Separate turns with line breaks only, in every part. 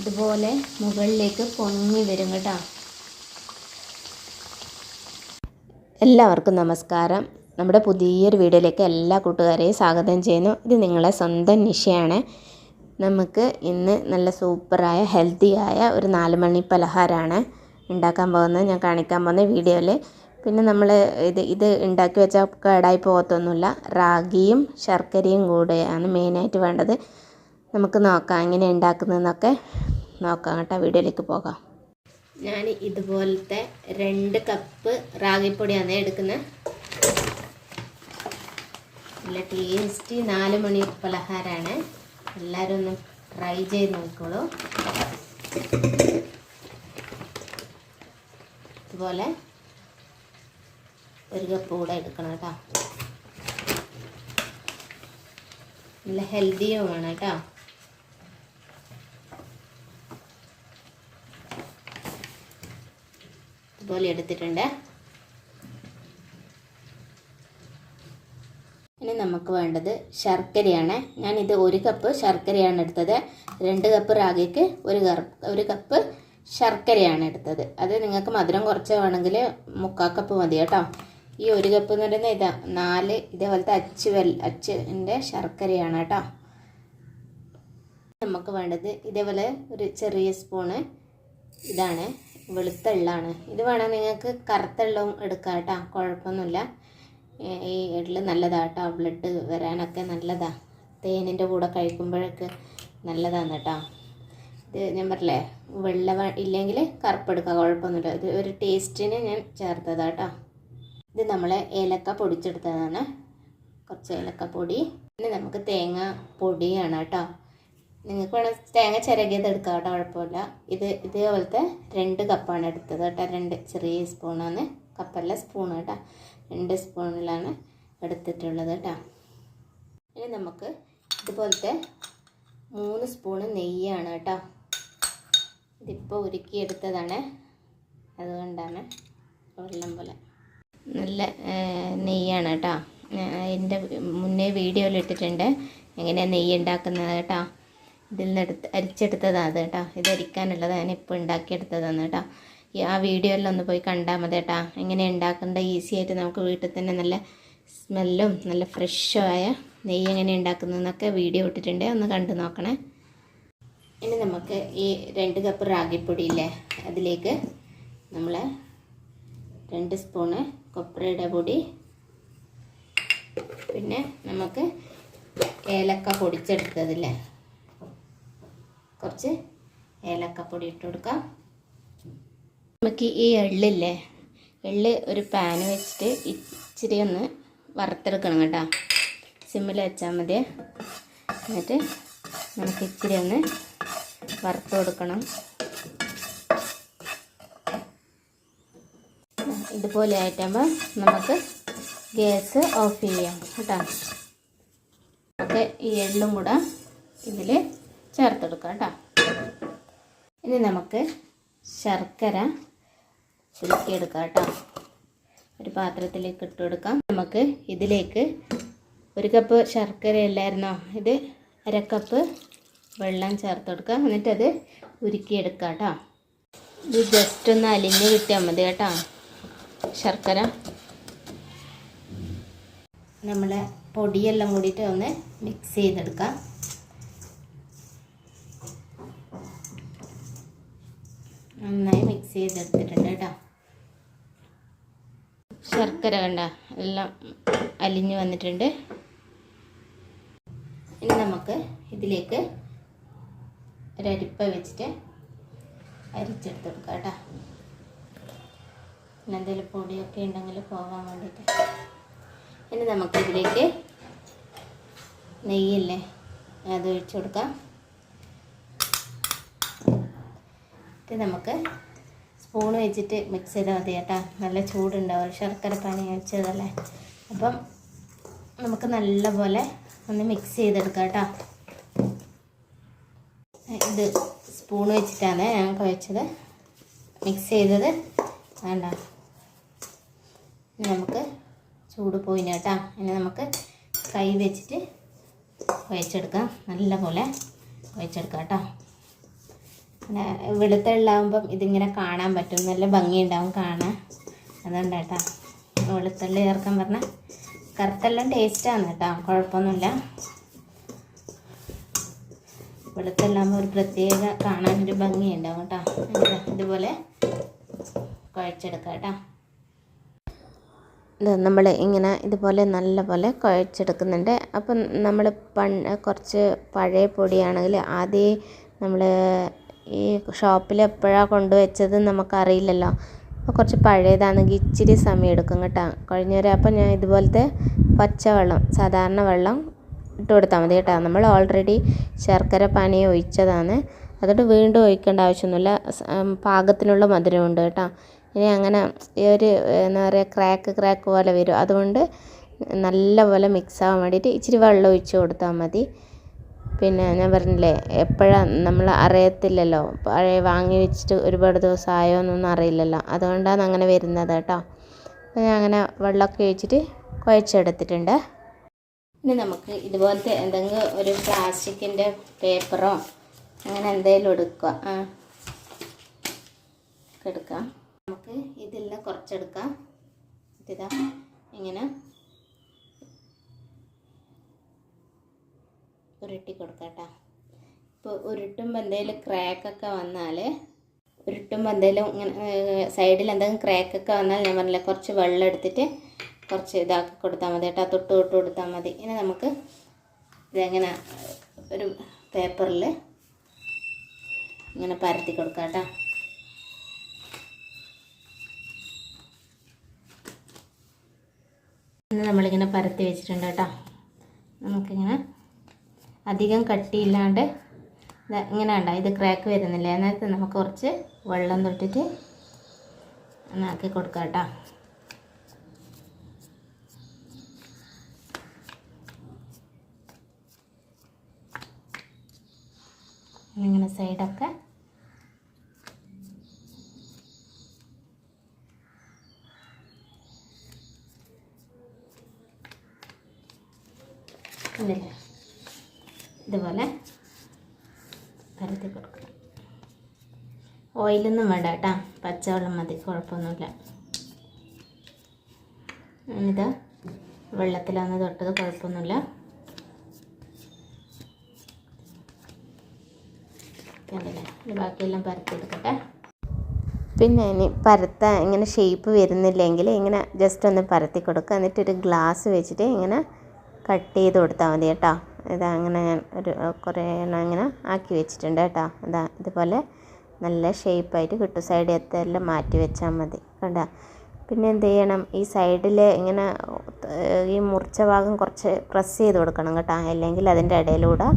ഇതുപോലെ മുകളിലേക്ക് പൊങ്ങി വരും കേട്ടോ. എല്ലാവർക്കും നമസ്കാരം. നമ്മുടെ പുതിയൊരു വീഡിയോയിലേക്ക് എല്ലാ കൂട്ടുകാരെയും സ്വാഗതം ചെയ്യുന്നു. ഇത് നിങ്ങളെ സ്വന്തം നിഷയാണ്. നമുക്ക് ഇന്ന് നല്ല സൂപ്പറായ ഹെൽത്തിയായ ഒരു 4 മണി പലഹാരമാണ് ഉണ്ടാക്കാൻ പോകുന്നത്. ഞാൻ കാണിക്കാൻ പോകുന്ന വീഡിയോയിൽ. പിന്നെ നമ്മൾ ഇത് ഉണ്ടാക്കി വെച്ചാൽ കേടായി പോകത്തൊന്നുമില്ല. റാഗിയും ശർക്കരയും കൂടെയാണ് മെയിനായിട്ട് വേണ്ടത്. നമുക്ക് നോക്കാം എങ്ങനെ ഉണ്ടാക്കുന്നതെന്നൊക്കെ നോക്കാം കേട്ടോ. വീഡിയോയിലേക്ക് പോകാം. ഞാൻ ഇതുപോലത്തെ 2 കപ്പ് റാഗിപ്പൊടിയാണ് എടുക്കുന്നത്. നല്ല ടേസ്റ്റി 4 മണി പലഹാരമാണ്. എല്ലാവരും ഒന്ന് ട്രൈ ചെയ്ത് നോക്കിക്കോളൂ. ഇതുപോലെ 1 കപ്പ് കൂടെ എടുക്കണം കേട്ടോ. നല്ല ഹെൽത്തിയുമാണ് കേട്ടോ. ഇതുപോലെ എടുത്തിട്ടുണ്ട്. ഇനി നമുക്ക് വേണ്ടത് ശർക്കരയാണ്. ഞാനിത് 1 കപ്പ് ശർക്കരയാണ് എടുത്തത്. 2 കപ്പ് റാഗിക്ക് 1 കപ്പ് ശർക്കരയാണ് എടുത്തത്. അത് നിങ്ങൾക്ക് മധുരം കുറച്ച് വേണമെങ്കിൽ 3/4 കപ്പ് മതി കേട്ടോ. ഈ 1 കപ്പ് എന്ന് പറയുന്നത് ഇതാ 4 ഇതേപോലത്തെ അച്ചിൻ്റെ ശർക്കരയാണ് കേട്ടോ. നമുക്ക് വേണ്ടത് ഇതേപോലെ ഒരു ചെറിയ സ്പൂണ് ഇതാണ്, വെളുത്ത എള്ളാണ്. ഇത് വേണം നിങ്ങൾക്ക് കറുത്ത എള്ളവും എടുക്കാം കേട്ടോ, കുഴപ്പമൊന്നുമില്ല. ഈ എള്ള് നല്ലതാണ് കേട്ടോ, ബ്ലഡ് വരാനൊക്കെ നല്ലതാണ്. തേനിൻ്റെ കൂടെ കഴിക്കുമ്പോഴൊക്കെ നല്ലതാണ് കേട്ടോ. ഇത് ഞാൻ പറഞ്ഞില്ലേ, വെള്ള ഇല്ലെങ്കിൽ കറുപ്പെടുക്കുക, കുഴപ്പമൊന്നുമില്ല. ഇത് ഒരു ടേസ്റ്റിന് ഞാൻ ചേർത്തതാണ് കേട്ടോ. ഇത് നമ്മൾ ഏലക്ക പൊടിച്ചെടുത്തതാണ്, കുറച്ച് ഏലക്കപ്പൊടി. പിന്നെ നമുക്ക് തേങ്ങ പൊടിയാണ് കേട്ടോ. നിങ്ങൾക്ക് വേണം തേങ്ങ ചിരകിയത് എടുക്കാം കേട്ടോ, കുഴപ്പമില്ല. ഇതേപോലത്തെ 2 കപ്പാണ് എടുത്തത് കേട്ടോ. 2 ചെറിയ സ്പൂണാണ്, കപ്പല്ല സ്പൂൺ കേട്ടോ. 2 സ്പൂണിലാണ് എടുത്തിട്ടുള്ളത് കേട്ടോ. ഇനി നമുക്ക് ഇതുപോലത്തെ 3 സ്പൂണ് നെയ്യാണ് കേട്ടോ. ഇതിപ്പോൾ ഉരുക്കിയെടുത്തതാണ്, അതുകൊണ്ടാണ് വെള്ളം പോലെ. നല്ല നെയ്യാണ് കേട്ടോ. എൻ്റെ മുന്നേ വീഡിയോയിൽ ഇട്ടിട്ടുണ്ട് എങ്ങനെയാണ് നെയ്യ് ഉണ്ടാക്കുന്നത് കേട്ടോ. ഇതിൽ നിന്ന് അരിച്ചെടുത്തതാണ് അത് കേട്ടോ. ഇത് അരിക്കാനുള്ളത് ഞാൻ ഇപ്പോൾ ഉണ്ടാക്കിയെടുത്തതാണ് കേട്ടോ. ആ വീഡിയോയിലൊന്ന് പോയി കണ്ടാൽ മതി കേട്ടോ. എങ്ങനെ ഉണ്ടാക്കേണ്ട ഈസി ആയിട്ട് നമുക്ക് വീട്ടിൽ തന്നെ നല്ല സ്മെല്ലും നല്ല ഫ്രഷായ നെയ്യ് എങ്ങനെ ഉണ്ടാക്കുന്നതെന്നൊക്കെ വീഡിയോ ഇട്ടിട്ടുണ്ട്, ഒന്ന് കണ്ടു നോക്കണേ. ഇനി നമുക്ക് ഈ 2 കപ്പ് റാഗിപ്പൊടിയില്ലേ, അതിലേക്ക് നമ്മൾ 2 സ്പൂണ് കൊപ്രയുടെ പൊടി, പിന്നെ നമുക്ക് ഏലക്ക പൊടിച്ചെടുത്തതില്ലേ, കുറച്ച് ഏലക്കപ്പൊടി ഇട്ട് കൊടുക്കാം. നമുക്ക് ഈ എള്ളില്ലേ, എള്ള് ഒരു പാന് വെച്ചിട്ട് ഇച്ചിരി ഒന്ന് വറുത്തെടുക്കണം കേട്ടോ. സിമ്മിൽ വെച്ചാൽ മതി. എന്നിട്ട് നമുക്ക് ഇച്ചിരി ഒന്ന് വറുത്ത് കൊടുക്കണം. ഇതുപോലെ ആയിട്ടാകുമ്പോൾ നമുക്ക് ഗ്യാസ് ഓഫ് ചെയ്യാം കേട്ടോ. നമുക്ക് ഈ എള്ളും കൂടെ ഇതിൽ ചേർത്തെടുക്കാം കേട്ടോ. ഇനി നമുക്ക് ശർക്കര ഉരുക്കിയെടുക്കാം കേട്ടോ. ഒരു പാത്രത്തിലേക്ക് ഇട്ട് കൊടുക്കാം. നമുക്ക് ഇതിലേക്ക് 1 കപ്പ് ശർക്കര അല്ലായിരുന്നോ, ഇത് 1/2 കപ്പ് വെള്ളം ചേർത്ത് കൊടുക്കാം. എന്നിട്ടത് ഉരുക്കിയെടുക്കാം കേട്ടോ. ഇത് ജസ്റ്റ് ഒന്ന് അലിഞ്ഞ് കിട്ടിയാൽ മതി കേട്ടോ ശർക്കര. നമ്മളെ പൊടിയെല്ലാം കൂടിയിട്ട് ഒന്ന് മിക്സ് ചെയ്തെടുക്കാം. നന്നായി മിക്സ് ചെയ്തെടുത്തിട്ടുണ്ട് കേട്ടോ. ശർക്കര കണ്ട എല്ലാം അലിഞ്ഞ് വന്നിട്ടുണ്ട്. ഇനി നമുക്ക് ഇതിലേക്ക് ഒരരിപ്പ വെച്ചിട്ട് അരിച്ചെടുത്തെടുക്കാം കേട്ടോ. പിന്നെ എന്തെങ്കിലും പൊടിയൊക്കെ ഉണ്ടെങ്കിൽ പോകാൻ വേണ്ടിയിട്ട്. ഇനി നമുക്കിതിലേക്ക് നെയ്യില്ലേ, അത് ഒഴിച്ചു കൊടുക്കാം. ഇത് നമുക്ക് സ്പൂൺ വെച്ചിട്ട് മിക്സ് ചെയ്താൽ മതി കേട്ടോ. നല്ല ചൂടുണ്ടാവും, ശർക്കര പാനി വെച്ചതല്ലേ. അപ്പം നമുക്ക് നല്ലപോലെ ഒന്ന് മിക്സ് ചെയ്തെടുക്കാം കേട്ടോ. ഇത് സ്പൂൺ വെച്ചിട്ടാണ് ഞാൻ കുഴച്ചത്, മിക്സ് ചെയ്തത് വേണ്ട. നമുക്ക് ചൂട് പോയിന് കേട്ടോ. ഇനി നമുക്ക് കൈ വെച്ചിട്ട് കുഴച്ചെടുക്കാം, നല്ലപോലെ കുഴച്ചെടുക്കാം കേട്ടോ. പിന്നെ വെളുത്ത എള്ളാകുമ്പം ഇതിങ്ങനെ കാണാൻ പറ്റും, നല്ല ഭംഗിയുണ്ടാവും കാണാൻ. അതുകൊണ്ട് കേട്ടോ വെളുത്തുള്ളി ചേർക്കാൻ പറഞ്ഞാൽ. കറുത്തെല്ലാം ടേസ്റ്റാണ് കേട്ടോ, കുഴപ്പമൊന്നുമില്ല. വെളുത്തെല്ലാകുമ്പോൾ ഒരു പ്രത്യേക കാണാനൊരു ഭംഗിയുണ്ടാവും കേട്ടോ. ഇതുപോലെ കുഴച്ചെടുക്കാം കേട്ടോ. നമ്മൾ ഇങ്ങനെ ഇതുപോലെ നല്ലപോലെ കുഴച്ചെടുക്കുന്നുണ്ട്. അപ്പം നമ്മൾ കുറച്ച് പഴയ പൊടിയാണെങ്കിൽ ആദ്യം നമ്മൾ ഈ ഷോപ്പിൽ എപ്പോഴാണ് കൊണ്ടുവച്ചത് നമുക്കറിയില്ലല്ലോ. അപ്പോൾ കുറച്ച് പഴയതാണെങ്കിൽ ഇച്ചിരി സമയം എടുക്കും കേട്ടോ കുഴഞ്ഞ് വരാൻ. അപ്പം ഞാൻ ഇതുപോലത്തെ പച്ചവെള്ളം, സാധാരണ വെള്ളം ഇട്ട് കൊടുത്താൽ മതി കേട്ടോ. നമ്മൾ ഓൾറെഡി ശർക്കര പാനി ഒഴിച്ചതാണ്, അതുകൊണ്ട് വീണ്ടും ഒഴിക്കേണ്ട ആവശ്യമൊന്നുമില്ല. പാകത്തിനുള്ള മധുരമുണ്ട് കേട്ടോ. ഇനി അങ്ങനെ ഈ ഒരു എന്താ പറയുക ക്രാക്ക് പോലെ വരും. അതുകൊണ്ട് നല്ലപോലെ മിക്സ് ആവാൻ വേണ്ടിയിട്ട് ഇച്ചിരി വെള്ളം ഒഴിച്ച് കൊടുത്താൽ മതി. പിന്നെ ഞാൻ പറഞ്ഞില്ലേ, എപ്പോഴാണ് നമ്മൾ അറിയത്തില്ലല്ലോ, പഴയ വാങ്ങി വെച്ചിട്ട് ഒരുപാട് ദിവസം ആയോ എന്നൊന്നും അറിയില്ലല്ലോ, അതുകൊണ്ടാണ് അങ്ങനെ വരുന്നത് കേട്ടോ. അപ്പോൾ ഞാൻ അങ്ങനെ വെള്ളമൊക്കെ ഒഴിച്ചിട്ട് കുഴച്ചെടുത്തിട്ടുണ്ട്. ഇനി നമുക്ക് ഇതുപോലത്തെ എന്തെങ്കിലും ഒരു പ്ലാസ്റ്റിക്കിൻ്റെ പേപ്പറോ അങ്ങനെ എന്തെങ്കിലും എടുക്കാം. നമുക്ക് ഇതെല്ലാം കുറച്ചെടുക്കാം. ഇതാ ഇങ്ങനെ ഉരുട്ടി കൊടുക്കാം കേട്ടോ. ഇപ്പോൾ ഉരുട്ടുമ്പോൾ എന്തെങ്കിലും ക്രാക്കൊക്കെ വന്നാൽ, ഇങ്ങനെ സൈഡിൽ എന്തെങ്കിലും ക്രാക്കൊക്കെ വന്നാൽ ഞാൻ പറഞ്ഞില്ല, കുറച്ച് വെള്ളം എടുത്തിട്ട് കുറച്ച് ഇതാക്കി കൊടുത്താൽ മതി കേട്ടോ, തൊട്ട് കൊടുത്താൽ മതി. ഇനി നമുക്ക് ഇതെങ്ങനെ ഒരു പേപ്പറിൽ ഇങ്ങനെ പരത്തി കൊടുക്കാം കേട്ടോ. ഇന്ന് നമ്മളിങ്ങനെ പരത്തി വെച്ചിട്ടുണ്ട് കേട്ടോ. നമുക്കിങ്ങനെ അധികം കട്ടിയില്ലാണ്ട് ഇങ്ങനെ ഉണ്ടോ, ഇത് ക്രാക്ക് വരുന്നില്ല. അതിനകത്ത് നമുക്ക് കുറച്ച് വെള്ളം തൊട്ടിട്ട് ഒന്നാക്കി കൊടുക്കാം കേട്ടോ. ഇങ്ങനെ സൈഡൊക്കെ ഇതുപോലെ പരത്തി കൊടുക്കണം. ഓയിലൊന്നും വേണ്ട കേട്ടോ, പച്ചവെള്ളം മതി, കുഴപ്പമൊന്നുമില്ല. ഇത് വെള്ളത്തിലാണ് തൊട്ടത്, കുഴപ്പമൊന്നുമില്ല. കണ്ടില്ലേ, ബാക്കിയെല്ലാം പരത്തി എടുക്കട്ടെ. പിന്നെ ഇനി പരത്താൻ ഇങ്ങനെ ഷേപ്പ് വരുന്നില്ലെങ്കിൽ ഇങ്ങനെ ജസ്റ്റ് ഒന്ന് പരത്തി കൊടുക്കുക. എന്നിട്ടൊരു ഗ്ലാസ് വെച്ചിട്ട് ഇങ്ങനെ കട്ട് ചെയ്ത് കൊടുത്താൽ മതി കേട്ടോ. ഇതാ അങ്ങനെ ഞാൻ കുറേ എണ്ണം ഇങ്ങനെ ആക്കി വെച്ചിട്ടുണ്ട് കേട്ടോ. ഇതാ ഇതുപോലെ നല്ല ഷേപ്പായിട്ട് കിട്ടും. സൈഡ് എത്തെല്ലാം മാറ്റി വെച്ചാൽ മതി കണ്ടോ. പിന്നെ എന്ത് ചെയ്യണം, ഈ സൈഡിൽ ഇങ്ങനെ ഈ മുറിച്ച ഭാഗം കുറച്ച് പ്രസ് ചെയ്ത് കൊടുക്കണം കേട്ടോ. അല്ലെങ്കിൽ അതിൻ്റെ ഇടയിലൂടെ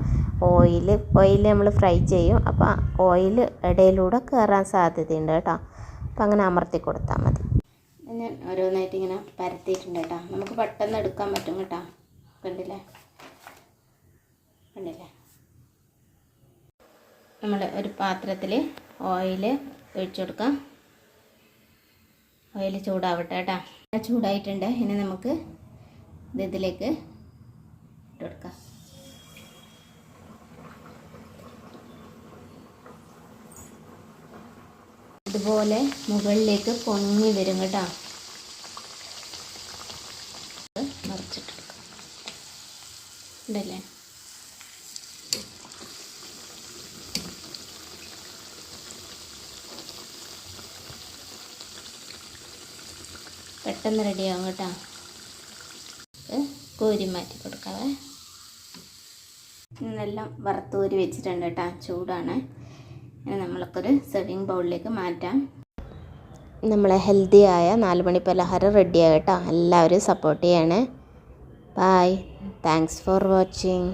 ഓയിൽ നമ്മൾ ഫ്രൈ ചെയ്യും, അപ്പോൾ ഓയിൽ ഇടയിലൂടെ കയറാൻ സാധ്യതയുണ്ട് കേട്ടോ. അപ്പോൾ അങ്ങനെ അമർത്തി കൊടുത്താൽ മതി. ഞാൻ ഓരോന്നായിട്ട് ഇങ്ങനെ പരത്തിയിട്ടുണ്ട് കേട്ടോ. നമുക്ക് പെട്ടെന്ന് എടുക്കാൻ പറ്റും കേട്ടോ. കണ്ടില്ലേ നമ്മൾ ഒരു പാത്രത്തിൽ ഓയിൽ ഒഴിച്ചു കൊടുക്കാം. ഓയിൽ ചൂടാവട്ടെ കേട്ടോ. ചൂടായിട്ടുണ്ട്. ഇനി നമുക്ക് ഇതിലേക്ക് ഇട്ട് കൊടുക്കാം. ഇതുപോലെ മുകളിലേക്ക് പൊങ്ങി വരും കേട്ടോ. മറിച്ചിട്ടെടുക്കാം. ഉണ്ടല്ലേ, പെട്ടെന്ന് റെഡിയാവും കേട്ടോ. കോരി മാറ്റി കൊടുക്കാവേ. ഇന്നെല്ലാം വറുത്തൂരി വെച്ചിട്ടുണ്ട് കേട്ടോ. ചൂടാണ്. ഇനി നമ്മൾക്കൊരു സെർവിങ് ബൗളിലേക്ക് മാറ്റാം. നമ്മളെ ഹെൽത്തിയായ 4 മണി പലഹാരം റെഡിയായി കേട്ടോ. എല്ലാവരും സപ്പോർട്ട് ചെയ്യണേ. ബൈ. Thanks for watching.